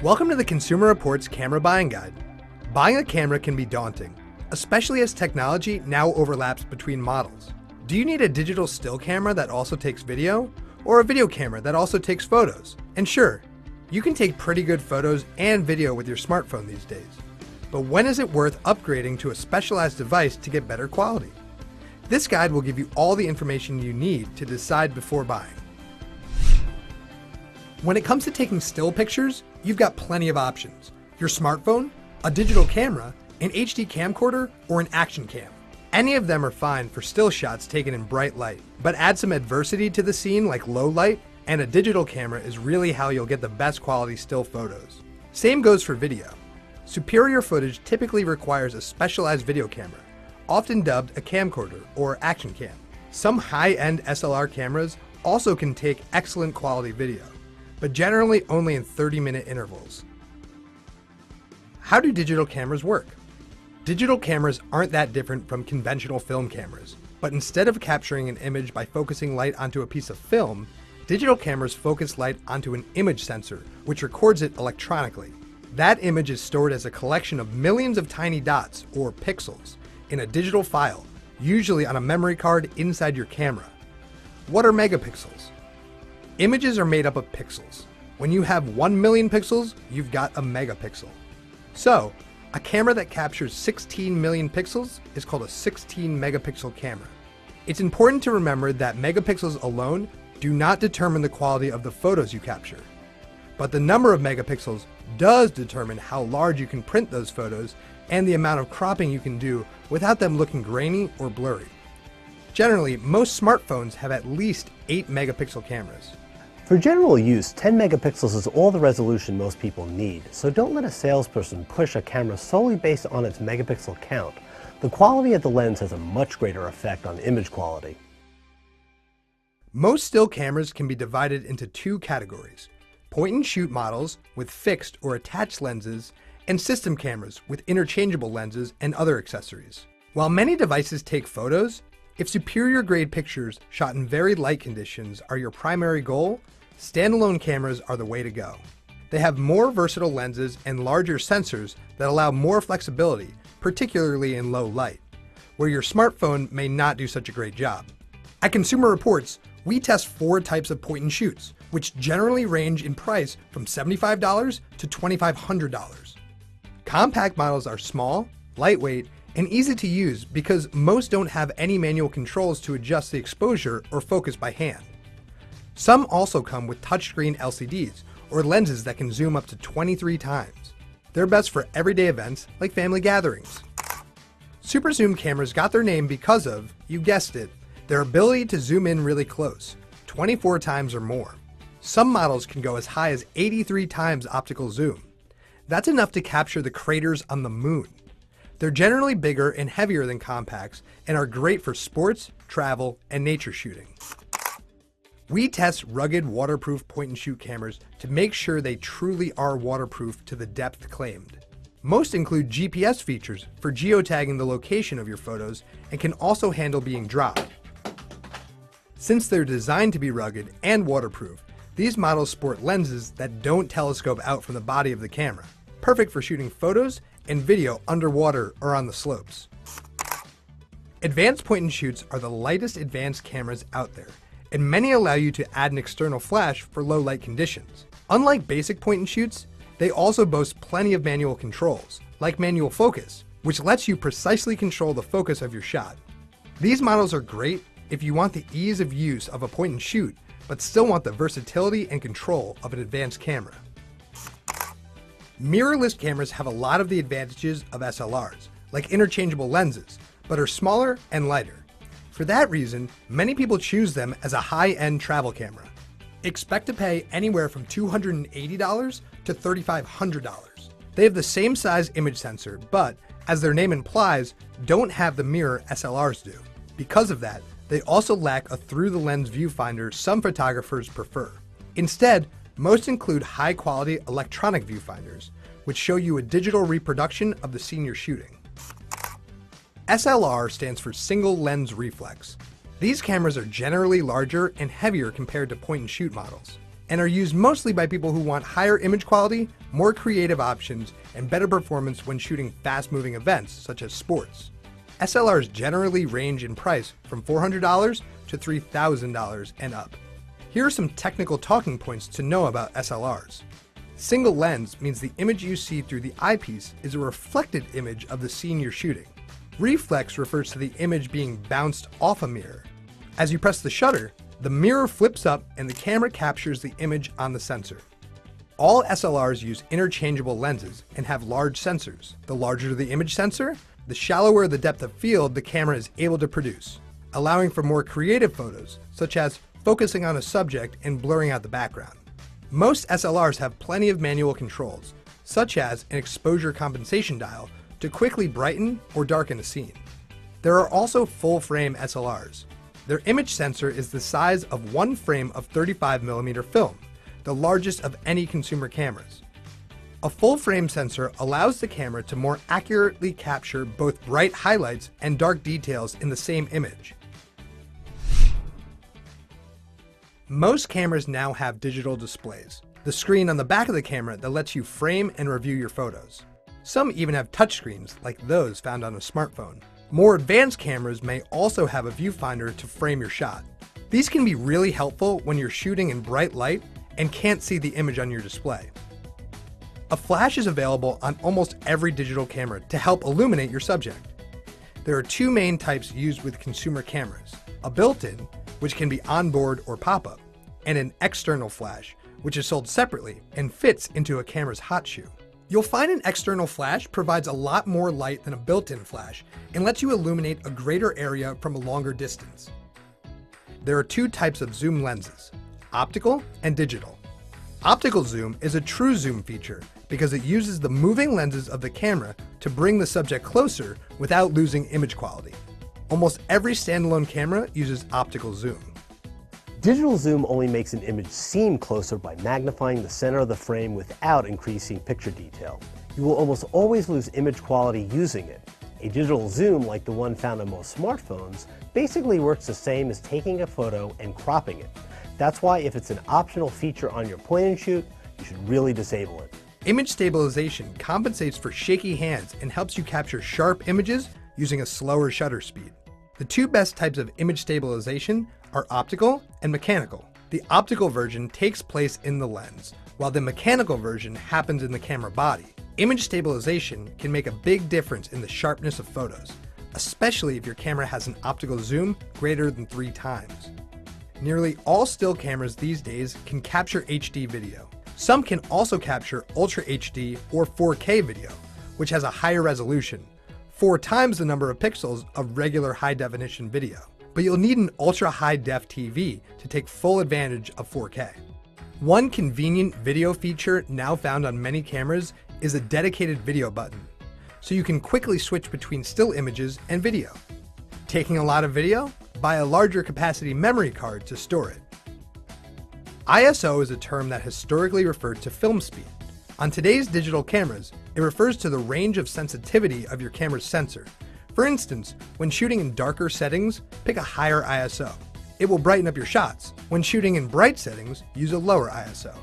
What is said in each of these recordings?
Welcome to the Consumer Reports Camera Buying Guide. Buying a camera can be daunting, especially as technology now overlaps between models. Do you need a digital still camera that also takes video, or a video camera that also takes photos? And sure, you can take pretty good photos and video with your smartphone these days. But when is it worth upgrading to a specialized device to get better quality? This guide will give you all the information you need to decide before buying. When it comes to taking still pictures, you've got plenty of options. Your smartphone, a digital camera, an HD camcorder, or an action cam. Any of them are fine for still shots taken in bright light, but add some adversity to the scene like low light, and a digital camera is really how you'll get the best quality still photos. Same goes for video. Superior footage typically requires a specialized video camera, often dubbed a camcorder or action cam. Some high-end SLR cameras also can take excellent quality video, but generally only in 30-minute intervals. How do digital cameras work? Digital cameras aren't that different from conventional film cameras, but instead of capturing an image by focusing light onto a piece of film, digital cameras focus light onto an image sensor, which records it electronically. That image is stored as a collection of millions of tiny dots, or pixels, in a digital file, usually on a memory card inside your camera. What are megapixels? Images are made up of pixels. When you have 1 million pixels, you've got a megapixel. So, a camera that captures 16 million pixels is called a 16 megapixel camera. It's important to remember that megapixels alone do not determine the quality of the photos you capture. But the number of megapixels does determine how large you can print those photos and the amount of cropping you can do without them looking grainy or blurry. Generally, most smartphones have at least 8 megapixel cameras. For general use, 10 megapixels is all the resolution most people need, so don't let a salesperson push a camera solely based on its megapixel count. The quality of the lens has a much greater effect on image quality. Most still cameras can be divided into two categories: point-and-shoot models with fixed or attached lenses, and system cameras with interchangeable lenses and other accessories. While many devices take photos, if superior grade pictures shot in very light conditions are your primary goal, standalone cameras are the way to go. They have more versatile lenses and larger sensors that allow more flexibility, particularly in low light, where your smartphone may not do such a great job. At Consumer Reports, we test 4 types of point-and-shoots, which generally range in price from $75 to $2,500. Compact models are small, lightweight, and easy to use because most don't have any manual controls to adjust the exposure or focus by hand. Some also come with touchscreen LCDs or lenses that can zoom up to 23 times. They're best for everyday events like family gatherings. Super zoom cameras got their name because of, you guessed it, their ability to zoom in really close, 24 times or more. Some models can go as high as 83 times optical zoom. That's enough to capture the craters on the moon. They're generally bigger and heavier than compacts and are great for sports, travel, and nature shooting. We test rugged waterproof point-and-shoot cameras to make sure they truly are waterproof to the depth claimed. Most include GPS features for geotagging the location of your photos and can also handle being dropped. Since they're designed to be rugged and waterproof, these models sport lenses that don't telescope out from the body of the camera, perfect for shooting photos and video underwater or on the slopes. Advanced point-and-shoots are the lightest advanced cameras out there, and many allow you to add an external flash for low light conditions. Unlike basic point-and-shoots, they also boast plenty of manual controls, like manual focus, which lets you precisely control the focus of your shot. These models are great if you want the ease of use of a point-and-shoot, but still want the versatility and control of an advanced camera. Mirrorless cameras have a lot of the advantages of SLRs, like interchangeable lenses, but are smaller and lighter. For that reason, many people choose them as a high-end travel camera. Expect to pay anywhere from $280 to $3,500. They have the same size image sensor, but, as their name implies, don't have the mirror SLRs do. Because of that, they also lack a through-the-lens viewfinder some photographers prefer. Instead, most include high-quality electronic viewfinders, which show you a digital reproduction of the scene you're shooting. SLR stands for single lens reflex. These cameras are generally larger and heavier compared to point-and-shoot models. and are used mostly by people who want higher image quality, more creative options, and better performance when shooting fast-moving events such as sports. SLRs generally range in price from $400 to $3,000 and up. Here are some technical talking points to know about SLRs. Single lens means the image you see through the eyepiece is a reflected image of the scene you're shooting. Reflex refers to the image being bounced off a mirror. As you press the shutter, the mirror flips up and the camera captures the image on the sensor. All SLRs use interchangeable lenses and have large sensors. The larger the image sensor, the shallower the depth of field the camera is able to produce, allowing for more creative photos, such as focusing on a subject and blurring out the background. Most SLRs have plenty of manual controls, such as an exposure compensation dial to quickly brighten or darken a scene. There are also full-frame SLRs. Their image sensor is the size of one frame of 35mm film, the largest of any consumer cameras. A full-frame sensor allows the camera to more accurately capture both bright highlights and dark details in the same image. Most cameras now have digital displays, the screen on the back of the camera that lets you frame and review your photos. Some even have touchscreens like those found on a smartphone. More advanced cameras may also have a viewfinder to frame your shot. These can be really helpful when you're shooting in bright light and can't see the image on your display. A flash is available on almost every digital camera to help illuminate your subject. There are two main types used with consumer cameras: a built-in, which can be onboard or pop-up, and an external flash, which is sold separately and fits into a camera's hot shoe. You'll find an external flash provides a lot more light than a built-in flash and lets you illuminate a greater area from a longer distance. There are two types of zoom lenses: optical and digital. Optical zoom is a true zoom feature because it uses the moving lenses of the camera to bring the subject closer without losing image quality. Almost every standalone camera uses optical zoom. Digital zoom only makes an image seem closer by magnifying the center of the frame without increasing picture detail. You will almost always lose image quality using it. A digital zoom, like the one found on most smartphones, basically works the same as taking a photo and cropping it. That's why if it's an optional feature on your point and shoot, you should really disable it. Image stabilization compensates for shaky hands and helps you capture sharp images using a slower shutter speed. The two best types of image stabilization are optical and mechanical. The optical version takes place in the lens, while the mechanical version happens in the camera body. Image stabilization can make a big difference in the sharpness of photos, especially if your camera has an optical zoom greater than 3 times. Nearly all still cameras these days can capture HD video. Some can also capture Ultra HD or 4K video, which has a higher resolution, 4 times the number of pixels of regular high-definition video. But you'll need an ultra-high-def TV to take full advantage of 4K. One convenient video feature now found on many cameras is a dedicated video button, so you can quickly switch between still images and video. Taking a lot of video? Buy a larger capacity memory card to store it. ISO is a term that historically referred to film speed. On today's digital cameras, it refers to the range of sensitivity of your camera's sensor. For instance, when shooting in darker settings, pick a higher ISO. It will brighten up your shots. When shooting in bright settings, use a lower ISO.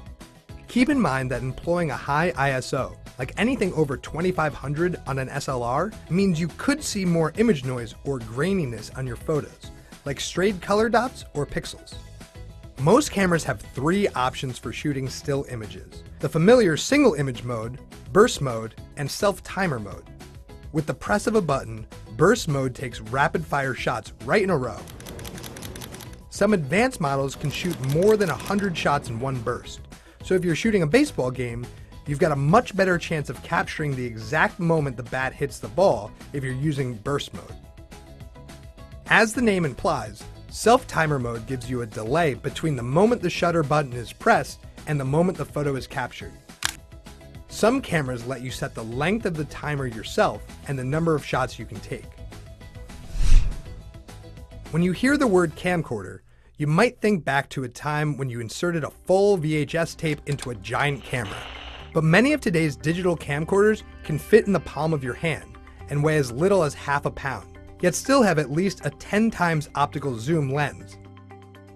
Keep in mind that employing a high ISO, like anything over 2500 on an SLR, means you could see more image noise or graininess on your photos, like strayed color dots or pixels. Most cameras have 3 options for shooting still images: the familiar single image mode, burst mode, and self-timer mode. With the press of a button, burst mode takes rapid-fire shots right in a row. Some advanced models can shoot more than 100 shots in one burst, so if you're shooting a baseball game, you've got a much better chance of capturing the exact moment the bat hits the ball if you're using burst mode. As the name implies, self-timer mode gives you a delay between the moment the shutter button is pressed and the moment the photo is captured. Some cameras let you set the length of the timer yourself and the number of shots you can take. When you hear the word camcorder, you might think back to a time when you inserted a full VHS tape into a giant camera. But many of today's digital camcorders can fit in the palm of your hand and weigh as little as half a pound, yet still have at least a 10 times optical zoom lens.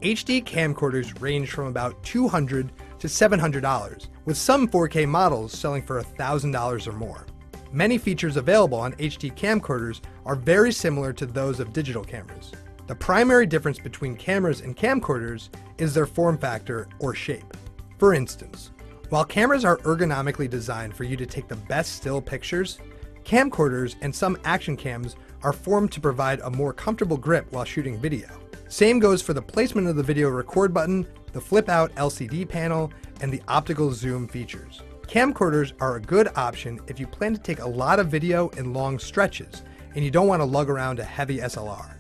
HD camcorders range from about $200 to $700, with some 4K models selling for $1,000 or more. Many features available on HD camcorders are very similar to those of digital cameras. The primary difference between cameras and camcorders is their form factor or shape. For instance, while cameras are ergonomically designed for you to take the best still pictures, camcorders and some action cams are formed to provide a more comfortable grip while shooting video. Same goes for the placement of the video record button, the flip-out LCD panel, and the optical zoom features. Camcorders are a good option if you plan to take a lot of video in long stretches and you don't want to lug around a heavy SLR.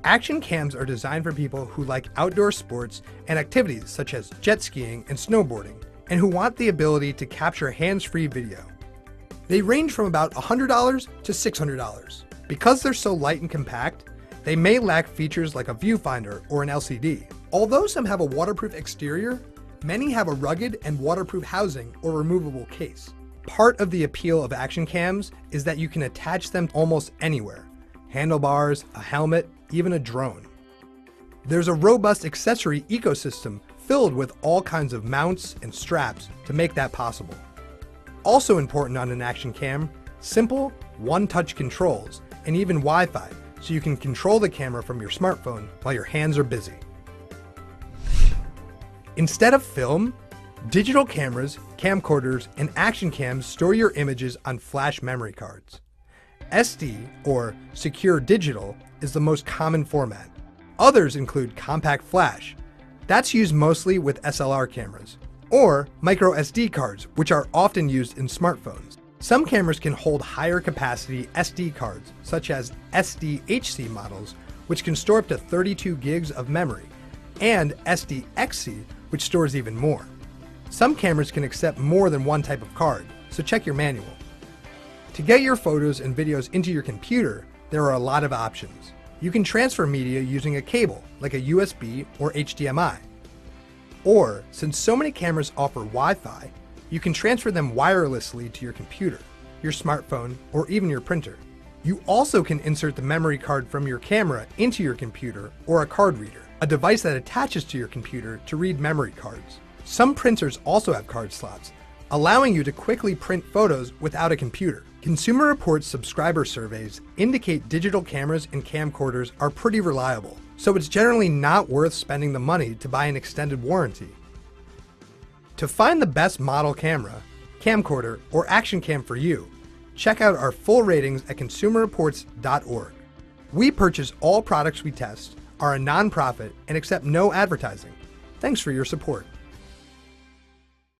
Action cams are designed for people who like outdoor sports and activities such as jet skiing and snowboarding, and who want the ability to capture hands-free video. They range from about $100 to $600. Because they're so light and compact, they may lack features like a viewfinder or an LCD. Although some have a waterproof exterior, many have a rugged and waterproof housing or removable case. Part of the appeal of action cams is that you can attach them almost anywhere: handlebars, a helmet, even a drone. There's a robust accessory ecosystem filled with all kinds of mounts and straps to make that possible. Also important on an action cam, simple, one-touch controls and even Wi-Fi, so you can control the camera from your smartphone while your hands are busy. Instead of film, digital cameras, camcorders, and action cams store your images on flash memory cards. SD, or Secure Digital, is the most common format. Others include Compact Flash. That's used mostly with SLR cameras. Or micro SD cards, which are often used in smartphones. Some cameras can hold higher capacity SD cards, such as SDHC models, which can store up to 32 gigs of memory, and SDXC, which stores even more. Some cameras can accept more than one type of card, so check your manual. To get your photos and videos into your computer, there are a lot of options. You can transfer media using a cable, like a USB or HDMI. Or, since so many cameras offer Wi-Fi, you can transfer them wirelessly to your computer, your smartphone, or even your printer. You also can insert the memory card from your camera into your computer or a card reader, a device that attaches to your computer to read memory cards. Some printers also have card slots, allowing you to quickly print photos without a computer. Consumer Reports subscriber surveys indicate digital cameras and camcorders are pretty reliable, so it's generally not worth spending the money to buy an extended warranty. To find the best model camera, camcorder, or action cam for you, check out our full ratings at consumerreports.org. We purchase all products we test, are a non-profit, and accept no advertising. Thanks for your support.